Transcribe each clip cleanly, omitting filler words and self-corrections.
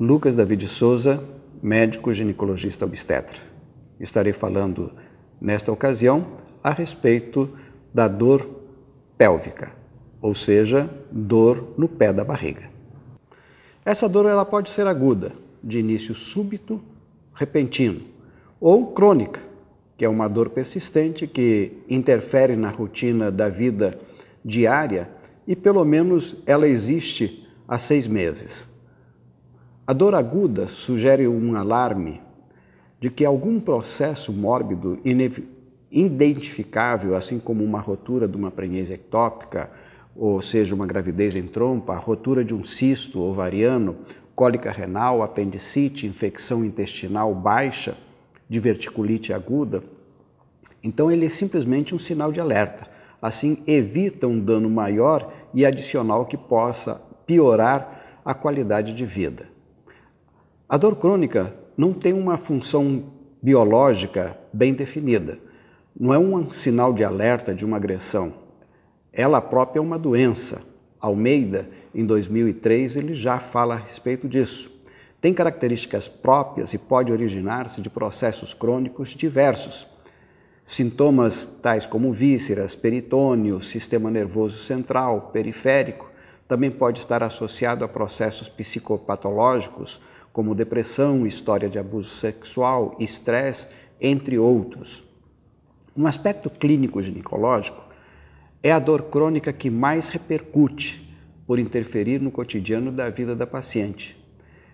Lucas David Souza, médico ginecologista obstetra. Estarei falando nesta ocasião a respeito da dor pélvica, ou seja, dor no pé da barriga. Essa dor ela pode ser aguda, de início súbito, repentino, ou crônica, que é uma dor persistente que interfere na rotina da vida diária e pelo menos ela existe há 6 meses. A dor aguda sugere um alarme de que algum processo mórbido identificável, assim como uma rotura de uma prenese ectópica, ou seja, uma gravidez em trompa, a rotura de um cisto ovariano, cólica renal, apendicite, infecção intestinal baixa, diverticulite aguda. Então ele é simplesmente um sinal de alerta. Assim, evita um dano maior e adicional que possa piorar a qualidade de vida. A dor crônica não tem uma função biológica bem definida. Não é um sinal de alerta de uma agressão. Ela própria é uma doença. Almeida, em 2003, ele já fala a respeito disso. Tem características próprias e pode originar-se de processos crônicos diversos. Sintomas tais como vísceras, peritônio, sistema nervoso central, periférico, também pode estar associado a processos psicopatológicos, como depressão, história de abuso sexual, estresse, entre outros. Um aspecto clínico ginecológico é a dor crônica que mais repercute por interferir no cotidiano da vida da paciente,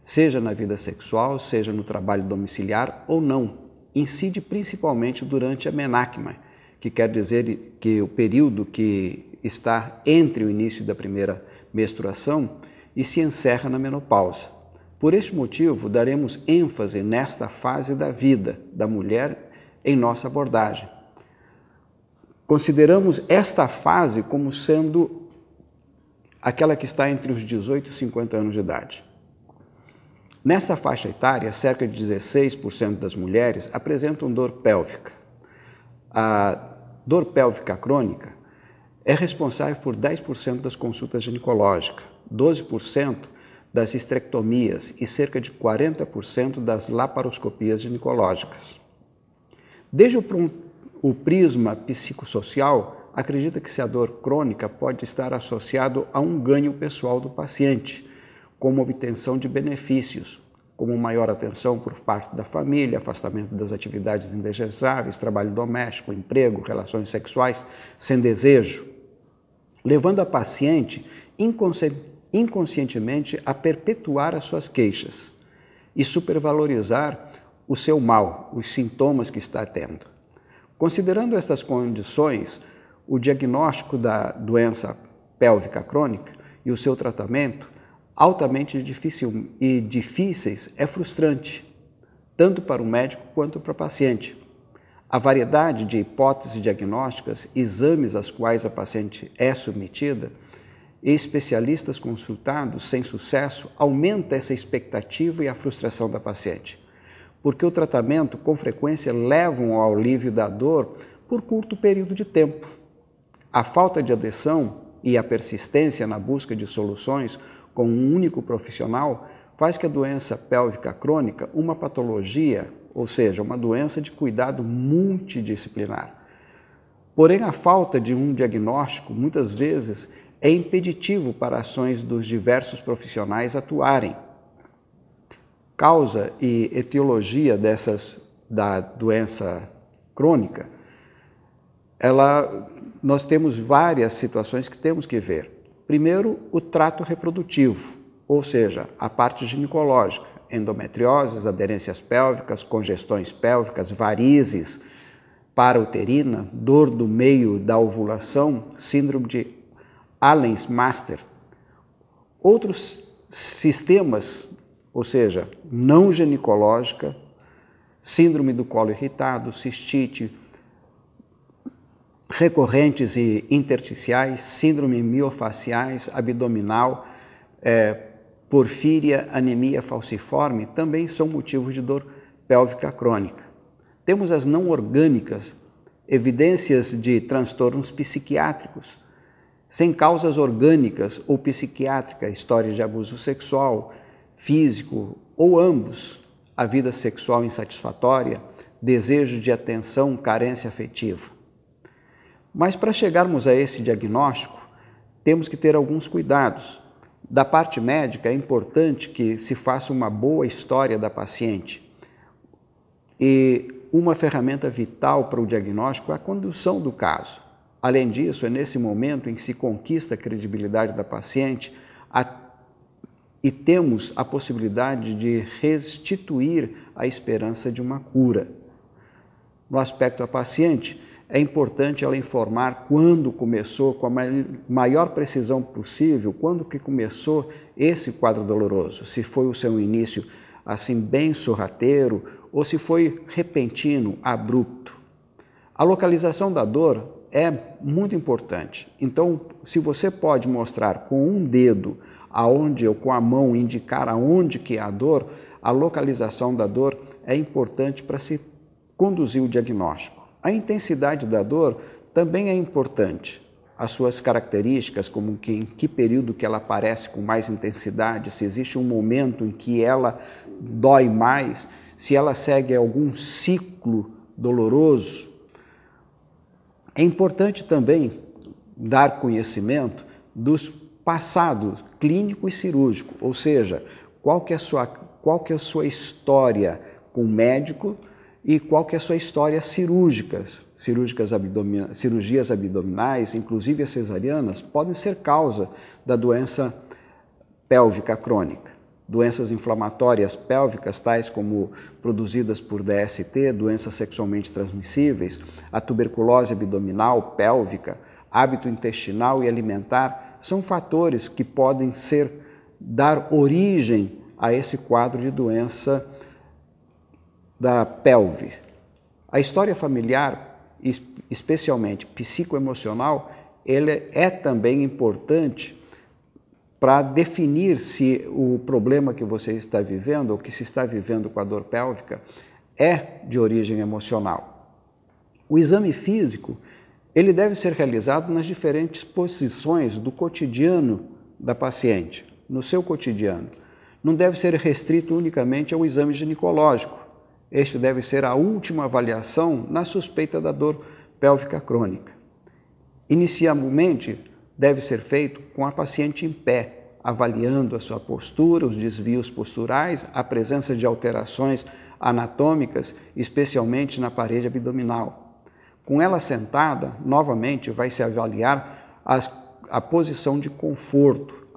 seja na vida sexual, seja no trabalho domiciliar ou não. Incide principalmente durante a menarquia, que quer dizer que o período que está entre o início da primeira menstruação e se encerra na menopausa. Por este motivo, daremos ênfase nesta fase da vida da mulher em nossa abordagem. Consideramos esta fase como sendo aquela que está entre os 18 e 50 anos de idade. Nesta faixa etária, cerca de 16% das mulheres apresentam dor pélvica. A dor pélvica crônica é responsável por 10% das consultas ginecológicas, 12% das histerectomias e cerca de 40% das laparoscopias ginecológicas. Desde o prisma psicossocial, acredita-se que a dor crônica pode estar associado a um ganho pessoal do paciente, como obtenção de benefícios, como maior atenção por parte da família, afastamento das atividades indesejáveis, trabalho doméstico, emprego, relações sexuais sem desejo, levando a paciente inconscientemente a perpetuar as suas queixas e supervalorizar o seu mal, os sintomas que está tendo. Considerando estas condições, o diagnóstico da doença pélvica crônica e o seu tratamento altamente difíceis é frustrante, tanto para o médico quanto para o paciente. A variedade de hipóteses diagnósticas, exames aos quais a paciente é submetida e especialistas consultados sem sucesso aumenta essa expectativa e a frustração da paciente, porque o tratamento com frequência leva ao alívio da dor por curto período de tempo. A falta de adesão e a persistência na busca de soluções com um único profissional faz que a doença pélvica crônica uma patologia, ou seja, uma doença de cuidado multidisciplinar. Porém, a falta de um diagnóstico muitas vezes é impeditivo para ações dos diversos profissionais atuarem. Causa e etiologia da doença crônica, nós temos várias situações que temos que ver. Primeiro, o trato reprodutivo, ou seja, a parte ginecológica, endometrioses, aderências pélvicas, congestões pélvicas, varizes, parauterina, dor do meio da ovulação, síndrome de Allen-Master. Outros sistemas, ou seja, não ginecológica, síndrome do colo irritado, cistite, recorrentes e intersticiais, síndrome miofaciais, abdominal, porfíria, anemia falciforme, também são motivos de dor pélvica crônica. Temos as não orgânicas, evidências de transtornos psiquiátricos, sem causas orgânicas ou psiquiátricas, história de abuso sexual, físico ou ambos, a vida sexual insatisfatória, desejo de atenção, carência afetiva. Mas para chegarmos a esse diagnóstico, temos que ter alguns cuidados. Da parte médica, é importante que se faça uma boa história da paciente. E uma ferramenta vital para o diagnóstico é a condução do caso. Além disso, é nesse momento em que se conquista a credibilidade da paciente e temos a possibilidade de restituir a esperança de uma cura. No aspecto da paciente, é importante ela informar quando começou, com a maior precisão possível, quando que começou esse quadro doloroso. Se foi o seu início assim bem sorrateiro ou se foi repentino, abrupto. A localização da dor é muito importante. Então, se você pode mostrar com um dedo aonde ou com a mão indicar aonde que é a dor, a localização da dor é importante para se conduzir o diagnóstico. A intensidade da dor também é importante. As suas características, como em que período que ela aparece com mais intensidade, se existe um momento em que ela dói mais, se ela segue algum ciclo doloroso. É importante também dar conhecimento dos passados clínico e cirúrgico, ou seja, qual que é a sua história com o médico e qual que é a sua história cirúrgias abdominais, inclusive as cesarianas, podem ser causa da doença pélvica crônica. Doenças inflamatórias pélvicas, tais como produzidas por DST, doenças sexualmente transmissíveis, a tuberculose abdominal pélvica, hábito intestinal e alimentar, são fatores que podem dar origem a esse quadro de doença da pelve. A história familiar, especialmente psicoemocional, ele é também importante para definir se o problema que você está vivendo ou que se está vivendo com a dor pélvica é de origem emocional. O exame físico, ele deve ser realizado nas diferentes posições do cotidiano da paciente, no seu cotidiano. Não deve ser restrito unicamente ao exame ginecológico. Este deve ser a última avaliação na suspeita da dor pélvica crônica. Inicialmente, deve ser feito com a paciente em pé, avaliando a sua postura, os desvios posturais, a presença de alterações anatômicas, especialmente na parede abdominal. Com ela sentada, novamente vai se avaliar a posição de conforto,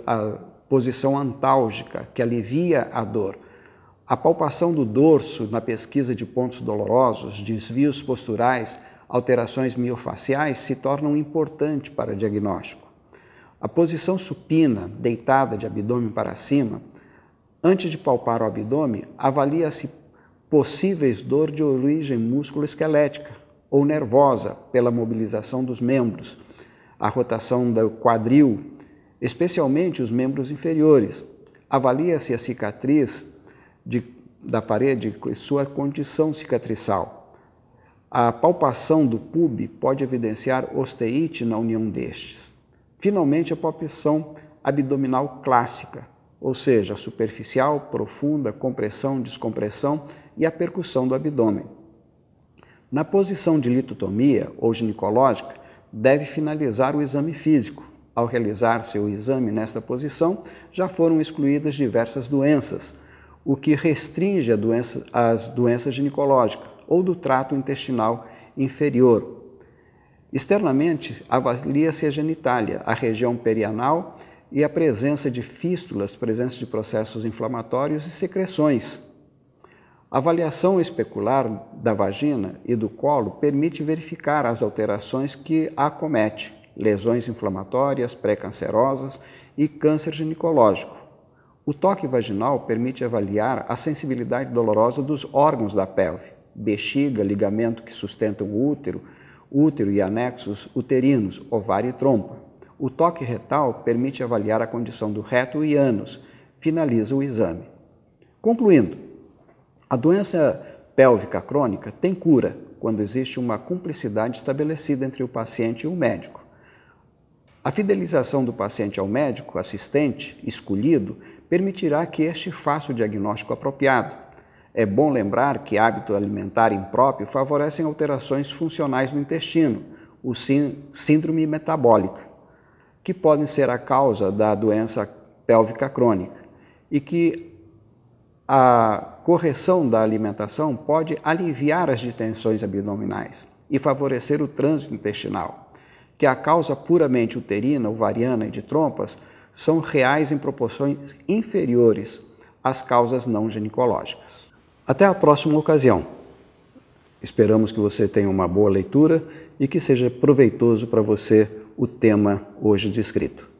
a posição antálgica, que alivia a dor. A palpação do dorso na pesquisa de pontos dolorosos, desvios posturais, alterações miofaciais se tornam importantes para diagnóstico. A posição supina, deitada de abdômen para cima, antes de palpar o abdômen, avalia-se possíveis dor de origem musculoesquelética ou nervosa pela mobilização dos membros, a rotação do quadril, especialmente os membros inferiores. Avalia-se a cicatriz da parede e sua condição cicatriçal. A palpação do pube pode evidenciar osteite na união destes. Finalmente, a palpação abdominal clássica, ou seja, superficial, profunda, compressão, descompressão e a percussão do abdômen. Na posição de litotomia ou ginecológica, deve finalizar o exame físico. Ao realizar-se o exame nesta posição, já foram excluídas diversas doenças, o que restringe as doenças ginecológicas ou do trato intestinal inferior. Externamente, avalia-se a genitália, a região perianal e a presença de fístulas, presença de processos inflamatórios e secreções. A avaliação especular da vagina e do colo permite verificar as alterações que a acomete, lesões inflamatórias, pré-cancerosas e câncer ginecológico. O toque vaginal permite avaliar a sensibilidade dolorosa dos órgãos da pelve, bexiga, ligamento que sustentam o útero e anexos uterinos, ovário e trompa. O toque retal permite avaliar a condição do reto e ânus. Finaliza o exame. Concluindo, a doença pélvica crônica tem cura quando existe uma cumplicidade estabelecida entre o paciente e o médico. A fidelização do paciente ao médico assistente escolhido permitirá que este faça o diagnóstico apropriado. É bom lembrar que hábito alimentar impróprio favorecem alterações funcionais no intestino, o síndrome metabólica, que podem ser a causa da doença pélvica crônica, e que a correção da alimentação pode aliviar as distensões abdominais e favorecer o trânsito intestinal, que a causa puramente uterina, ovariana e de trompas são reais em proporções inferiores às causas não ginecológicas. Até a próxima ocasião. Esperamos que você tenha uma boa leitura e que seja proveitoso para você o tema hoje descrito.